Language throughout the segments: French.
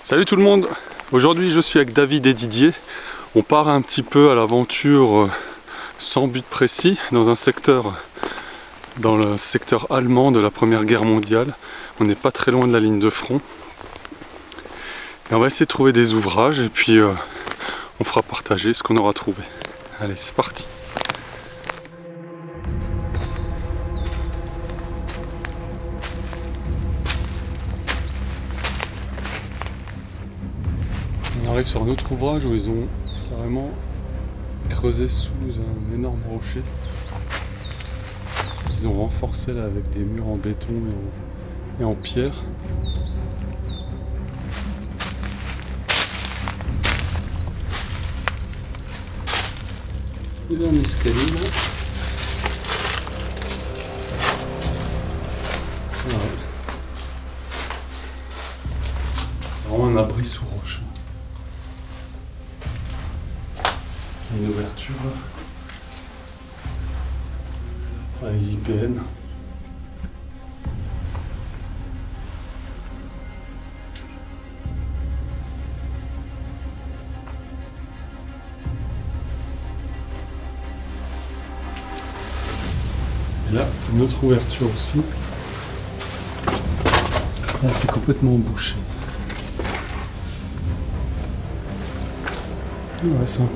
Salut tout le monde, aujourd'hui je suis avec David et Didier. On part un petit peu à l'aventure sans but précis dans le secteur allemand de la Première Guerre mondiale. On n'est pas très loin de la ligne de front. Et on va essayer de trouver des ouvrages et puis on fera partager ce qu'on aura trouvé. Allez, c'est parti. On arrive sur un autre ouvrage où ils ont carrément creusé sous un énorme rocher. Ils ont renforcé là avec des murs en béton et en pierre. Il y a un escalier là. Ouais. C'est vraiment un abri sous roche. Une ouverture là. Les IPN. Et là, une autre ouverture aussi. Là, c'est complètement bouché. Ouais, sympa.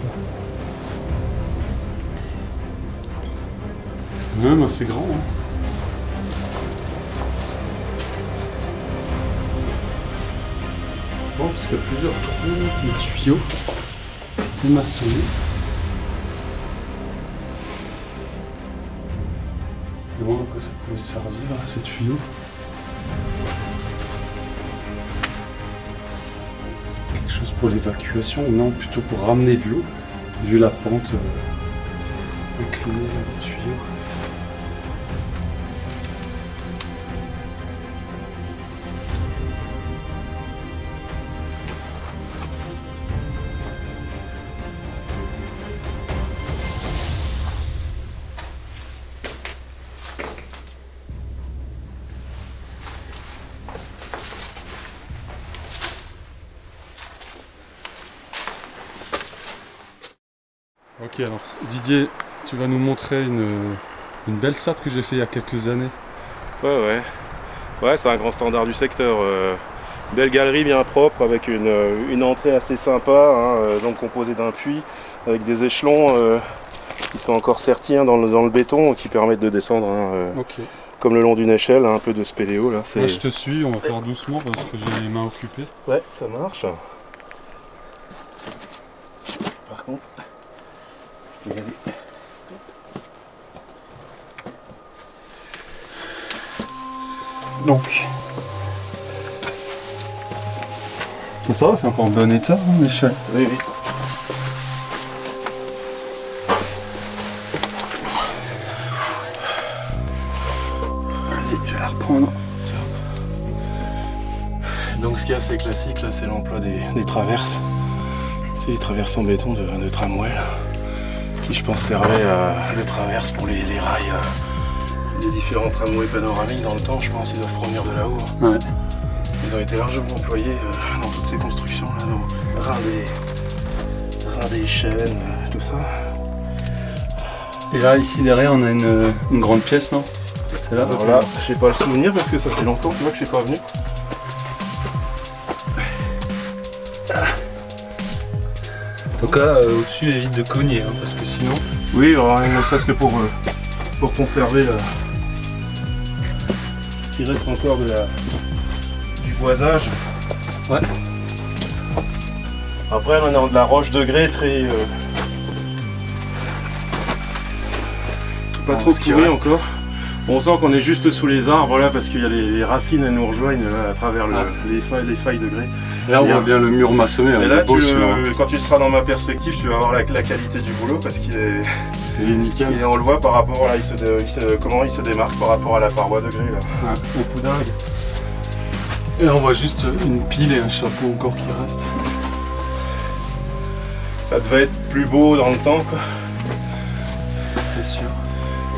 Même assez grand. Hein. Bon, parce qu'il y a plusieurs trous, des tuyaux, des maçonneries. C'est loin à quoi ça pouvait servir, là, ces tuyaux. Quelque chose pour l'évacuation, ou non, plutôt pour ramener de l'eau, vu la pente inclinée des tuyaux. Ok, alors Didier, tu vas nous montrer une belle sape que j'ai fait il y a quelques années. Ouais, c'est un grand standard du secteur. Belle galerie bien propre avec une entrée assez sympa, hein, donc composée d'un puits avec des échelons qui sont encore sertis dans le béton qui permettent de descendre Okay. Comme le long d'une échelle, un peu de spéléo là. Moi je te suis, on va faire doucement parce que j'ai les mains occupées. Ouais, ça marche. Par contre, donc, ça va, c'est encore en bon état, hein, l'échelle. oui. Vas-y, je vais la reprendre. Donc ce qui est assez classique là, c'est l'emploi des traverses. C'est des traverses en béton de tramway là, qui je pense servaient de traverses pour les rails des différents tramways panoramiques dans le temps. Je pense qu'ils doivent provenir de là-haut. Ouais. Ils ont été largement employés dans toutes ces constructions là, nos reins des chaînes, tout ça. Et là, ici derrière, on a une grande pièce, non? C'est là. Alors là, je sais pas le souvenir parce que ça fait longtemps que je suis pas venu. En tout cas, au-dessus, évite de cogner, hein, parce que sinon... Oui, alors, ne serait-ce que pour conserver ce qui reste encore du boisage. Ouais. Après, on est dans de la roche de grès très... pas trop courée encore. On sent qu'on est juste sous les arbres là parce qu'il y a les racines, elles nous rejoignent là, à travers les failles de grès. Et là on voit bien le mur maçonné, et là, quand tu seras dans ma perspective, tu vas voir la qualité du boulot parce qu'il est... Il est nickel. Et on le voit par rapport à comment il se démarque par rapport à la paroi de grès là. Ouais. Au poudingue. Et là on voit juste une pile et un chapeau encore qui reste. Ça devait être plus beau dans le temps quoi. C'est sûr.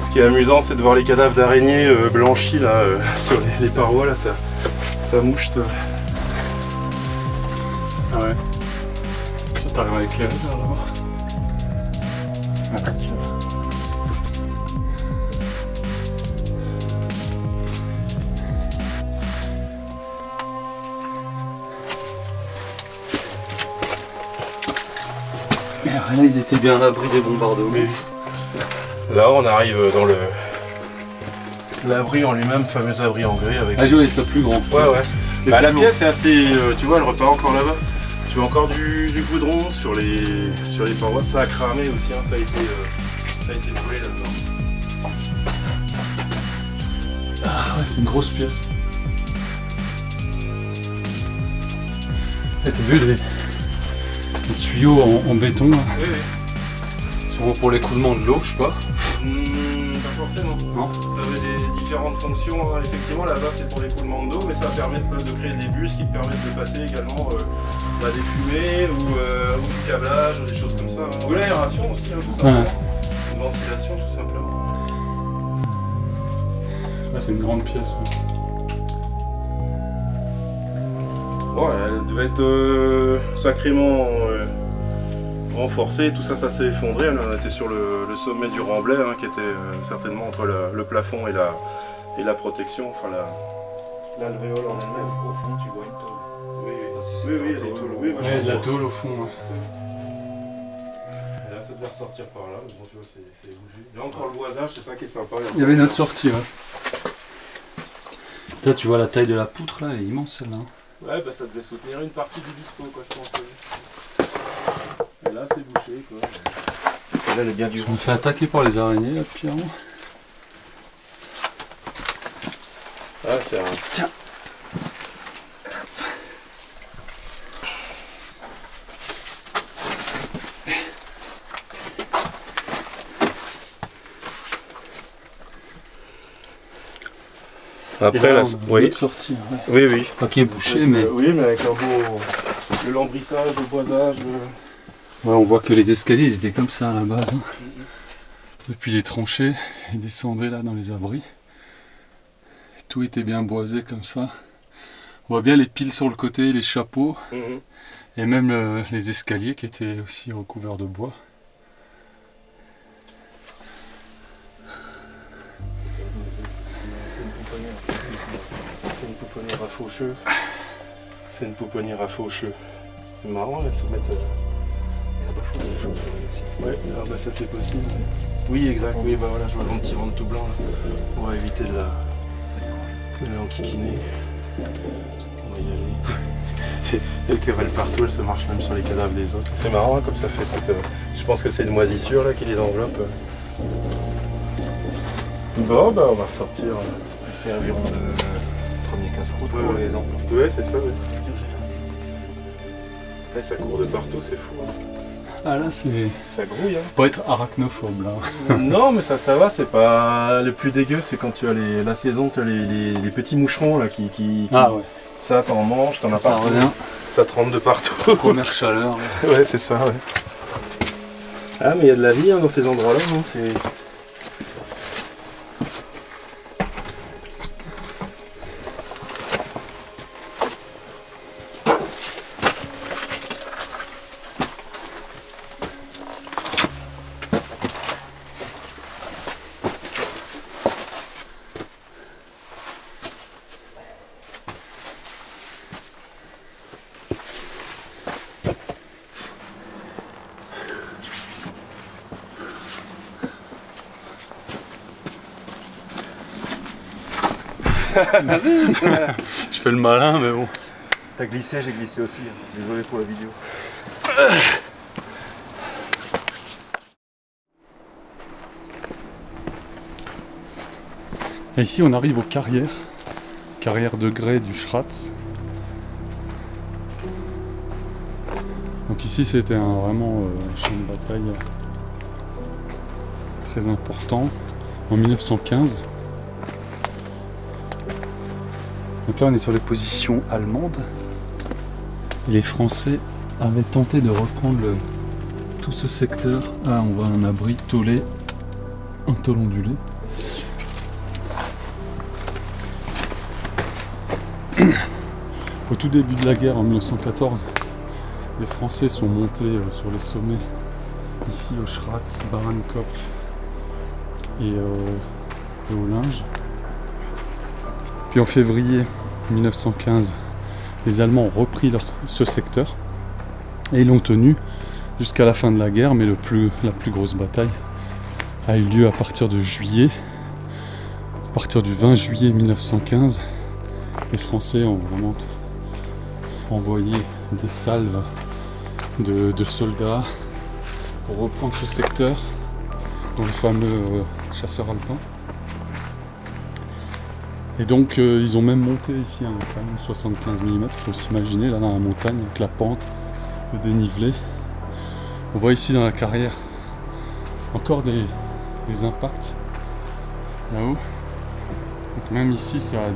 Ce qui est amusant, c'est de voir les cadavres d'araignées blanchis là sur les parois là, ça mouche. Ouais. Ça t'arrive à éclairer vers là-bas. Là, ils étaient bien à l'abri des bombardements. Mais là, on arrive dans le l'abri en lui-même, fameux abri en grès avec. Ah, je voulais ça plus grand. Ouais, ouais. Bah, la plus pièce est assez. Tu vois, elle repart encore là-bas. Tu vois encore du goudron sur les parois. Ça a cramé aussi, hein. Ça a été brûlé là-dedans. Ah ouais, c'est une grosse pièce. T'as vu les tuyaux en béton là? Oui, oui. Sûrement pour l'écoulement de l'eau, je sais pas. Pas forcément. Non. Ça avait des différentes fonctions. Hein. Effectivement, là-bas, c'est pour l'écoulement de l'eau, mais ça permet de créer des bus qui te permettent de passer également des fumées ou du câblage, ou des choses comme ça. Ou l'aération aussi, hein, tout simplement. Ouais. Une ventilation, tout simplement. Là, c'est une grande pièce. Ouais. Bon, elle devait être sacrément renforcée. Tout ça, ça s'est effondré. On était sur le sommet du remblai, hein, qui était certainement entre le plafond et la protection. Enfin, l'alvéole en elle-même. Au fond, tu vois une tôle. Oui, il y a des tôles. Oui, moi, Ouais, de la tôle au fond. Ouais. Et là, ça devait ressortir par là. Mais bon, tu vois, c'est bougé. Il y a encore le boisage, c'est ça qui est sympa. Il y avait notre sortie. Ouais. Là, tu vois la taille de la poutre, là, elle est immense celle-là. Ouais, bah ça devait soutenir une partie du dispo, quoi, je pense. Et là, c'est bouché, quoi. Là, elle est bien Je me fais attaquer par les araignées là depuis un moment. Ah, c'est un. Tiens. Après, là, oui. Sortie. Ouais. Oui, oui. Pas qui est bouché, mais. Oui, mais avec un beau. Le lambrissage, le boisage. Ouais, on voit que les escaliers, ils étaient comme ça à la base. Hein. Depuis les tranchées, ils descendaient là dans les abris. Tout était bien boisé comme ça. On voit bien les piles sur le côté, les chapeaux, et même les escaliers qui étaient aussi recouverts de bois. C'est une pouponnière à faucheux. C'est une pouponnière à faucheux. C'est marrant, là, de se mettre. Ouais, ah bah ça c'est possible. Oui, exact. Oui, bah voilà, je vois un petit ventre tout blanc là. On va éviter de l'enquiquiner. On va y aller. Elle cavale partout, elle se marche même sur les cadavres des autres. C'est marrant, hein, comme ça fait cette. Je pense que c'est une moisissure là qui les enveloppe. Bon, bah on va ressortir. C'est environ de premier casse-croûte pour les enfants. Ouais, c'est ça, ouais. Là, ça court de partout, c'est fou. Hein. Ah là, c'est. Ça grouille, hein. Faut pas être arachnophobe là. Non, mais ça va, c'est pas le plus dégueu, c'est quand tu as la saison, tu as les petits moucherons là qui. Ah ouais. Ça, t'en manges, t'en as Ça partout. revient. Ça te rentre de partout. Première chaleur. Ouais, c'est ça, ouais. Ah, mais il y a de la vie hein, dans ces endroits-là, hein, c'est. Je fais le malin, mais bon. T'as glissé, j'ai glissé aussi. Désolé pour la vidéo. Et ici, on arrive aux carrières de grès du Schratz. Donc ici, c'était vraiment un champ de bataille très important en 1915. Donc là on est sur les positions allemandes et les Français avaient tenté de reprendre tout ce secteur. Ah, on voit un abri tôlé, un tôle ondulé. Au tout début de la guerre en 1914, Les Français sont montés sur les sommets, ici au Schratz, Barankopf et au Linge. Puis en février 1915, les Allemands ont repris ce secteur et ils l'ont tenu jusqu'à la fin de la guerre, mais la plus grosse bataille a eu lieu à partir de juillet. À partir du 20 juillet 1915, les Français ont vraiment envoyé des salves de soldats pour reprendre ce secteur, dont les fameux chasseurs alpins. Et donc ils ont même monté ici un canon 75 mm, il faut s'imaginer là dans la montagne avec la pente, le dénivelé. On voit ici dans la carrière encore des impacts là-haut. Donc même ici ça a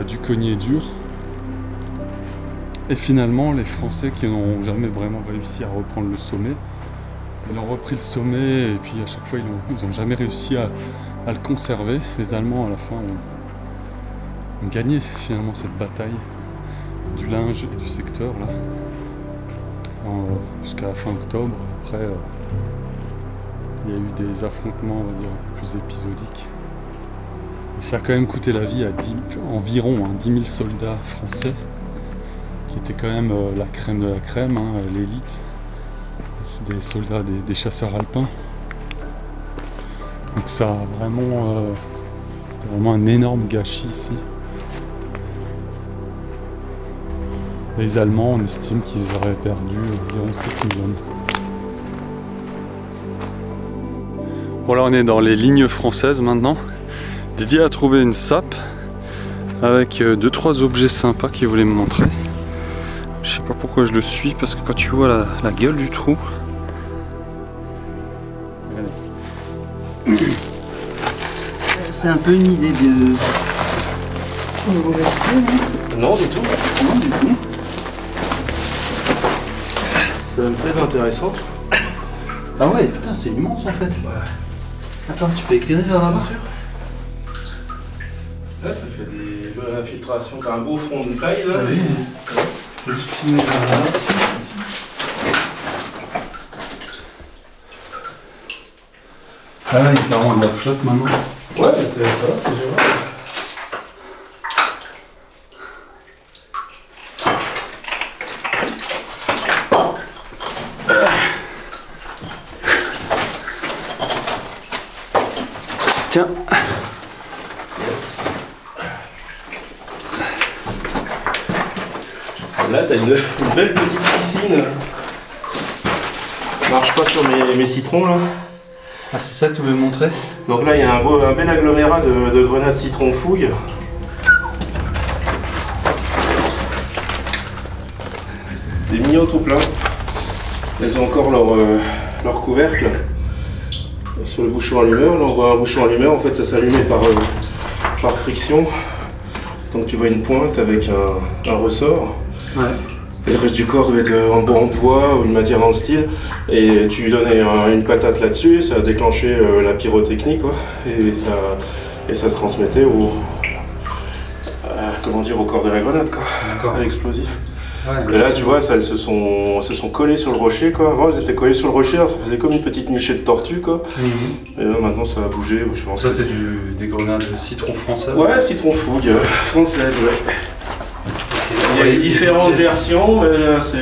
dû cogner dur. Et finalement les Français qui n'ont jamais vraiment réussi à reprendre le sommet, ils ont repris le sommet et puis à chaque fois ils n'ont jamais réussi à le conserver. Les Allemands à la fin ont gagné finalement cette bataille du Linge et du secteur là, jusqu'à la fin octobre. Après il y a eu des affrontements, on va dire, un peu plus épisodiques. Et ça a quand même coûté la vie à environ 10 000 soldats français, qui étaient quand même la crème de la crème, l'élite. C'est des soldats, des chasseurs alpins. Donc ça a vraiment, c'était vraiment un énorme gâchis ici. Les Allemands, on estime qu'ils auraient perdu environ 7 000 hommes. Bon là on est dans les lignes françaises maintenant. Didier a trouvé une sape avec 2-3 objets sympas qu'il voulait me montrer. Je sais pas pourquoi je le suis, parce que quand tu vois la gueule du trou. C'est un peu une idée de... Non, du tout. Non, du tout. C'est même très intéressant. Ah ouais, putain, c'est immense en fait. Ouais. Attends, tu peux éclairer vers là-bas? Là, ça fait des bonnes infiltrations. T'as un beau front de taille là. Vas-y. Je juste filmer vers là. Ici. Ah là, il y a clairement de la flotte maintenant. Ouais, c'est génial. Tiens. Yes. Là, t'as une belle petite piscine. Marche pas sur mes citrons là. Ah, c'est ça que tu voulais me montrer? Donc là, il y a un bel agglomérat de grenades citron fouille. Des mignons tout plein. Elles ont encore leur couvercle sur le bouchon allumeur. Là, on voit un bouchon allumeur. En fait, ça s'allumait par friction. Donc tu vois une pointe avec un ressort. Ouais. Et le reste du corps doit être en bois ou une matière dans le style. Et tu lui donnais une patate là-dessus, ça a déclenché la pyrotechnie, quoi. Et ça se transmettait au corps de la grenade, quoi. D'accord. À l'explosif. Ouais, et là, tu vois, elles se sont collées sur le rocher, quoi. Avant, elles étaient collées sur le rocher, alors ça faisait comme une petite nichée de tortue, quoi. Et là, maintenant, ça a bougé. Je pense ça, c'est des grenades citron françaises? Ouais, citron fougue, française, ouais. Il y a différentes versions, mais c'est...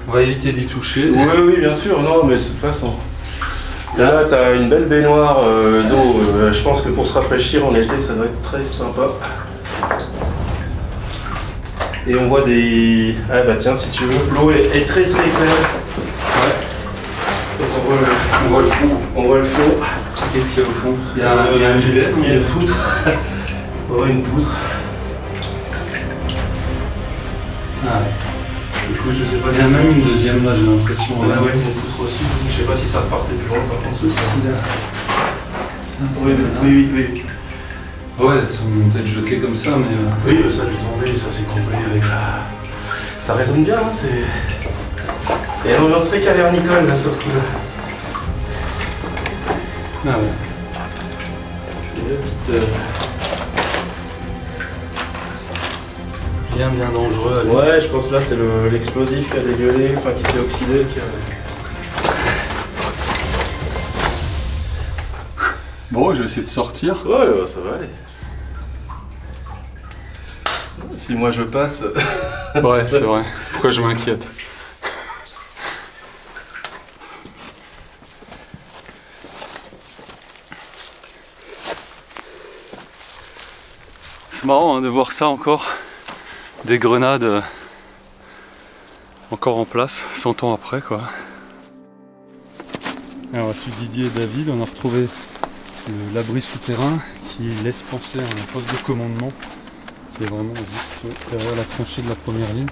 On va éviter d'y toucher. Oui, bien sûr, non, mais de toute façon. Là, tu as une belle baignoire d'eau. Je pense que pour se rafraîchir en été, ça doit être très sympa. Et on voit des... Ah bah tiens, si tu veux, l'eau est très très claire. Ouais. Donc on voit le fond. On voit le fond. Qu'est-ce qu'il y a au fond? Il y a un mulet. Il y a une poutre. On voit une poutre. Ah ouais. Du coup, je sais pas. Il y a même une deuxième là, j'ai l'impression. Ouais, une poutre aussi. Je sais pas si ça repartait plus loin par contre. Ici là. Ça, oui. Ouais, elles sont peut-être jetées comme ça, mais. Oui, ça a dû tomber, ça s'est couplé avec la. Ça résonne bien, hein, c'est. Et une ambiance très cavernicole là sur ce coup-là. Ah ouais. Il y a une petite. bien dangereux. Ouais, je pense que là c'est l'explosif qui a dégueulé, enfin qui s'est oxydé. Bon, je vais essayer de sortir. Ouais, ça va aller. Si moi je passe... Ouais, c'est vrai. Pourquoi je m'inquiète? C'est marrant hein, de voir ça encore. Des grenades encore en place, 100 ans après quoi. Alors, on a su Didier et David, on a retrouvé l'abri souterrain qui laisse penser à un poste de commandement qui est vraiment juste derrière la tranchée de la première ligne.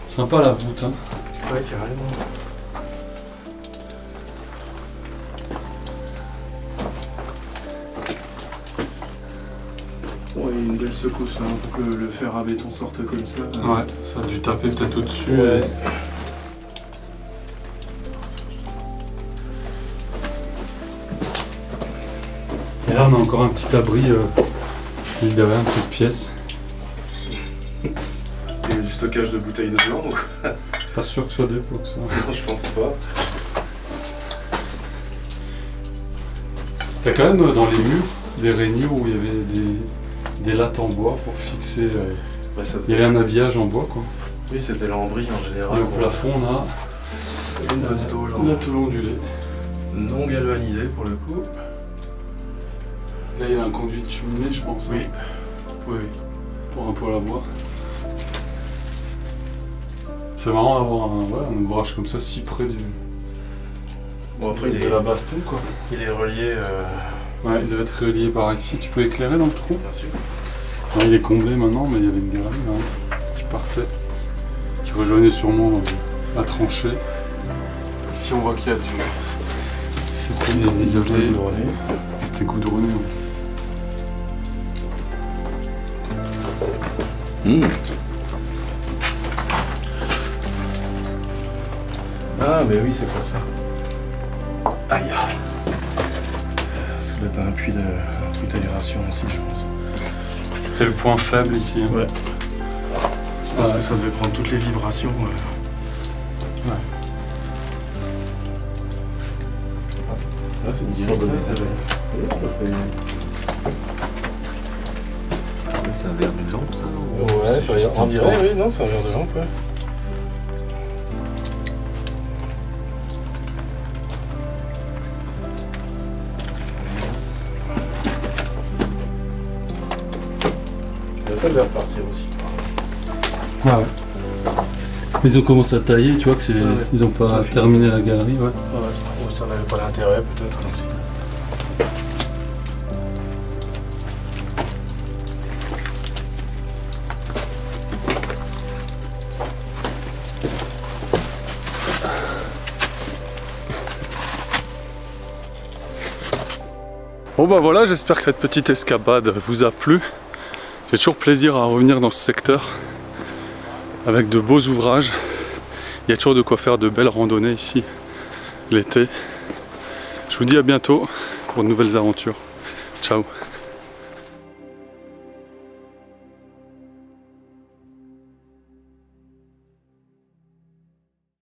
Sympa la voûte hein. Ouais, carrément. Ouais, une belle secousse hein, pour que le fer à béton sorte comme ça. Ouais, ça a dû taper peut-être au-dessus. Ouais. Et là on a encore un petit abri juste derrière, une petite pièce. Il y a du stockage de bouteilles de blanc ou... Pas sûr que ce soit des pots que ça. Non, je pense pas. T'as quand même dans les murs des rainures où il y avait des lattes en bois pour fixer. Ouais, ça... Il y avait un habillage en bois quoi. Oui, c'était l'embris en général. Et au plafond on a une la tôle ondulée. Non galvanisée pour le coup. Là il y a un conduit de cheminée je pense. Oui. Hein, Oui. pour un poêle à bois. C'est marrant d'avoir un ouvrage comme ça si près du. Bon après de la baston quoi. Il est relié. Ouais, il devait être relié par ici. Tu peux éclairer dans le trou? Bien sûr. Ouais, il est comblé maintenant, mais il y avait une galerie là, qui partait, qui rejoignait sûrement la tranchée. Ici on voit qu'il y a du. C'était isolé. C'était goudronné. Ah mais oui c'est pour ça. Aïe. Ça doit être un puits d'aération aussi je pense. C'était le point faible ici. Hein. Ouais. Je pense que ça devait prendre toutes les vibrations. Ouais. Là c'est une Ils sont donnés, ça, c'est un verre d'une lampe ça ou... Ouais, c'est juste on un dirait, pan oui, non, c'est un verre de lampe, ouais. Ça devait repartir aussi. Ouais. Ils ont commencé à tailler, tu vois que c'est. Ouais. Ils n'ont pas terminé la galerie, ouais. Ouais. Ou ça n'avait pas d'intérêt peut-être aussi. Bon bah voilà, j'espère que cette petite escapade vous a plu. J'ai toujours plaisir à revenir dans ce secteur avec de beaux ouvrages. Il y a toujours de quoi faire de belles randonnées ici l'été. Je vous dis à bientôt pour de nouvelles aventures. Ciao.